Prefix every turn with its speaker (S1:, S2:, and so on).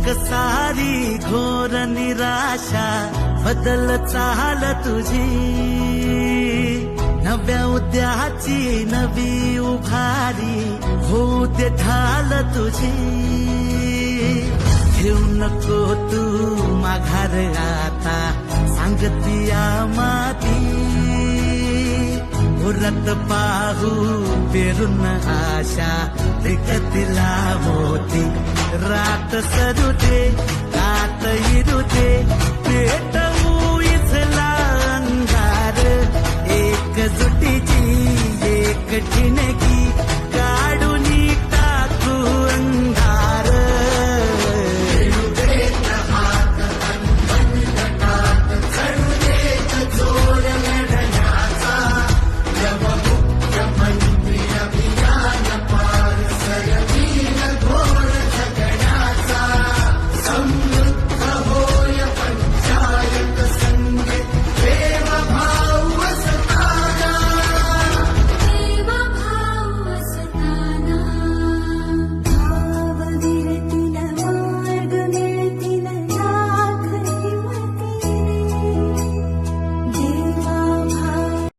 S1: सारी घोर निराशा बदल चाल तुझी, नव्या उद्याची नवी उभारी होऊ दे ढाल तुझी. घेऊ नको तू माघार आता सांगतिया माती, उरत पाहू पेरून आशा विकतिला मोती. रात सरू दे रात इरू दे पेट